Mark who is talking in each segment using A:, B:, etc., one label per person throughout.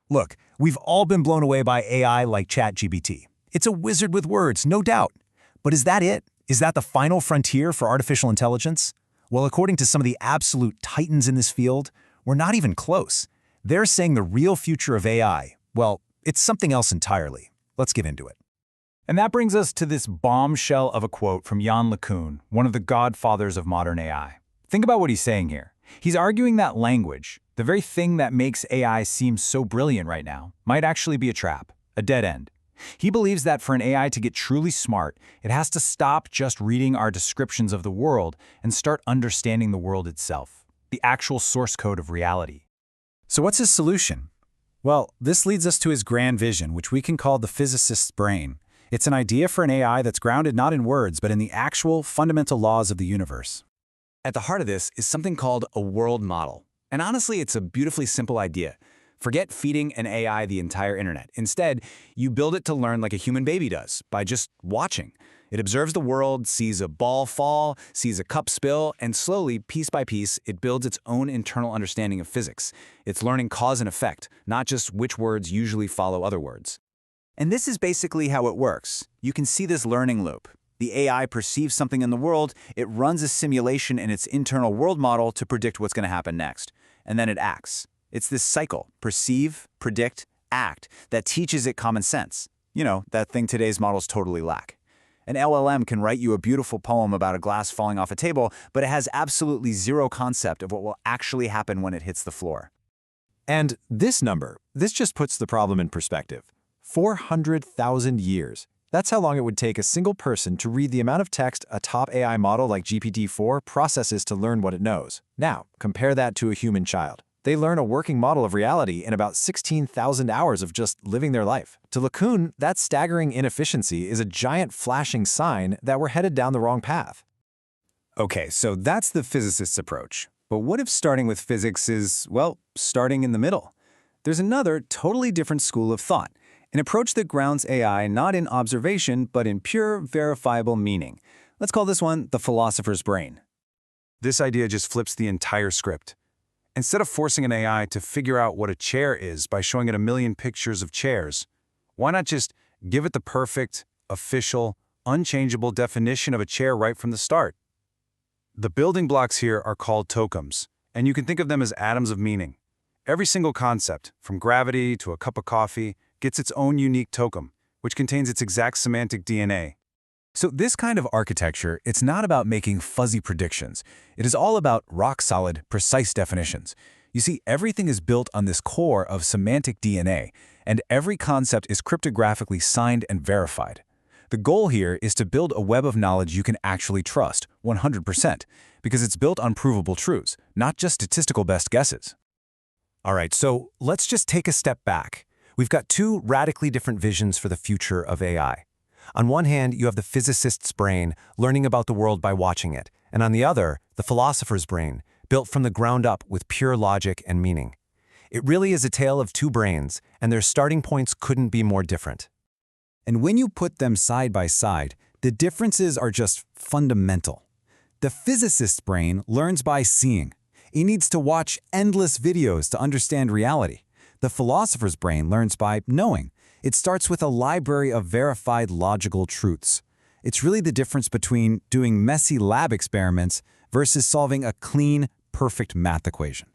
A: Look, we've all been blown away by AI like ChatGPT. It's a wizard with words, no doubt. But is that it? Is that the final frontier for artificial intelligence? Well, according to some of the absolute titans in this field, we're not even close. They're saying the real future of AI, well, it's something else entirely. Let's get into it. And that brings us to this bombshell of a quote from Yann LeCun, one of the godfathers of modern AI. Think about what he's saying here. He's arguing that language, the very thing that makes AI seem so brilliant right now, might actually be a trap, a dead end. He believes that for an AI to get truly smart, it has to stop just reading our descriptions of the world and start understanding the world itself, the actual source code of reality.
B: So what's his solution? Well, this leads us to his grand vision, which we can call the physicist's brain. It's an idea for an AI that's grounded not in words, but in the actual fundamental laws of the universe.
C: At the heart of this is something called a world model. And honestly, it's a beautifully simple idea. Forget feeding an AI the entire internet. Instead, you build it to learn like a human baby does, by just watching. It observes the world, sees a ball fall, sees a cup spill, and slowly, piece by piece, it builds its own internal understanding of physics. It's learning cause and effect, not just which words usually follow other words.
B: And this is basically how it works. You can see this learning loop. The AI perceives something in the world, it runs a simulation in its internal world model to predict what's going to happen next. And then it acts. It's this cycle, perceive, predict, act, that teaches it common sense. You know, that thing today's models totally lack. An LLM can write you a beautiful poem about a glass falling off a table, but it has absolutely zero concept of what will actually happen when it hits the floor.
A: And this number, this just puts the problem in perspective. 400,000 years. That's how long it would take a single person to read the amount of text a top AI model like GPT-4 processes to learn what it knows. Now, compare that to a human child. They learn a working model of reality in about 16,000 hours of just living their life. To LeCun, that staggering inefficiency is a giant flashing sign that we're headed down the wrong path.
B: Okay, so that's the physicist's approach. But what if starting with physics is, well, starting in the middle? There's another totally different school of thought, an approach that grounds AI not in observation, but in pure, verifiable meaning. Let's call this one the philosopher's brain.
D: This idea just flips the entire script. Instead of forcing an AI to figure out what a chair is by showing it a million pictures of chairs, why not just give it the perfect, official, unchangeable definition of a chair right from the start? The building blocks here are called tokums, and you can think of them as atoms of meaning. Every single concept, from gravity to a cup of coffee, gets its own unique tokum, which contains its exact semantic DNA.
A: So this kind of architecture, it's not about making fuzzy predictions. It is all about rock-solid, precise definitions. You see, everything is built on this core of semantic DNA, and every concept is cryptographically signed and verified. The goal here is to build a web of knowledge you can actually trust, 100%, because it's built on provable truths, not just statistical best guesses. All right, so let's just take a step back. We've got two radically different visions for the future of AI. On one hand, you have the physicist's brain, learning about the world by watching it, and on the other, the philosopher's brain, built from the ground up with pure logic and meaning. It really is a tale of two brains, and their starting points couldn't be more different.
B: And when you put them side by side, the differences are just fundamental. The physicist's brain learns by seeing. It needs to watch endless videos to understand reality. The philosopher's brain learns by knowing. It starts with a library of verified logical truths. It's really the difference between doing messy lab experiments versus solving a clean, perfect math equation.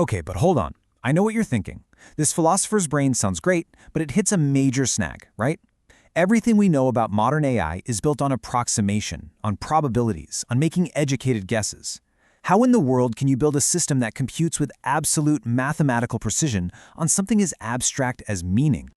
A: Okay, but hold on. I know what you're thinking. This philosopher's brain sounds great, but it hits a major snag, right? Everything we know about modern AI is built on approximation, on probabilities, on making educated guesses. How in the world can you build a system that computes with absolute mathematical precision on something as abstract as meaning?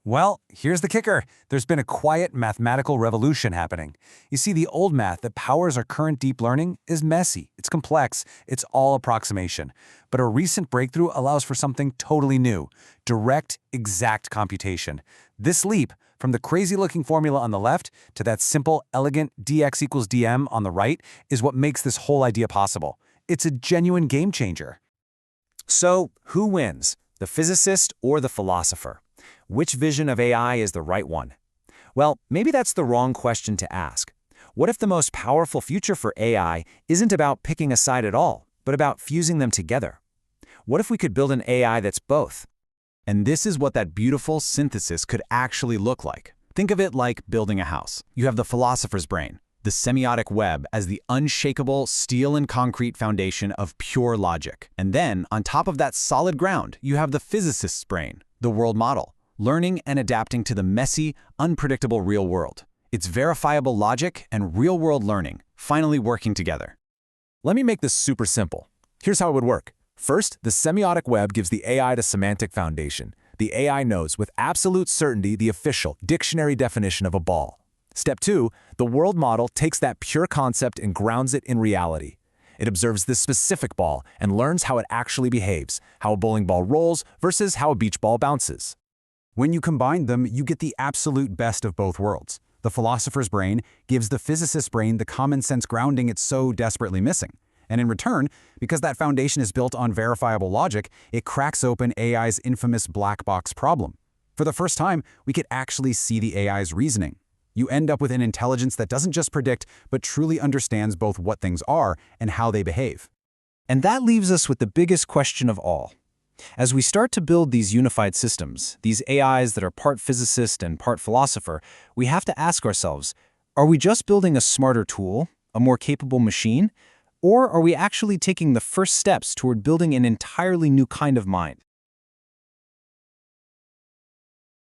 D: Well, here's the kicker. There's been a quiet mathematical revolution happening. You see, the old math that powers our current deep learning is messy, it's complex, it's all approximation. But a recent breakthrough allows for something totally new: direct, exact computation. This leap, from the crazy-looking formula on the left to that simple, elegant dx equals dm on the right, is what makes this whole idea possible. It's a genuine game changer.
A: So, who wins, the physicist or the philosopher? Which vision of AI is the right one? Well, maybe that's the wrong question to ask. What if the most powerful future for AI isn't about picking a side at all, but about fusing them together? What if we could build an AI that's both?
B: And this is what that beautiful synthesis could actually look like. Think of it like building a house. You have the philosopher's brain, the semiotic web as the unshakable steel and concrete foundation of pure logic. And then, on top of that solid ground, you have the physicist's brain, the world model, learning and adapting to the messy, unpredictable real world. It's verifiable logic and real-world learning finally working together.
A: Let me make this super simple. Here's how it would work. First, the semiotic web gives the AI the semantic foundation. The AI knows with absolute certainty the official dictionary definition of a ball. Step 2, the world model takes that pure concept and grounds it in reality. It observes this specific ball and learns how it actually behaves, how a bowling ball rolls versus how a beach ball bounces.
C: When you combine them, you get the absolute best of both worlds. The philosopher's brain gives the physicist's brain the common sense grounding it's so desperately missing. And in return, because that foundation is built on verifiable logic, it cracks open AI's infamous black box problem. For the first time, we could actually see the AI's reasoning. You end up with an intelligence that doesn't just predict, but truly understands both what things are and how they behave.
A: And that leaves us with the biggest question of all. As we start to build these unified systems, these AIs that are part physicist and part philosopher, we have to ask ourselves, are we just building a smarter tool, a more capable machine, or are we actually taking the first steps toward building an entirely new kind of mind?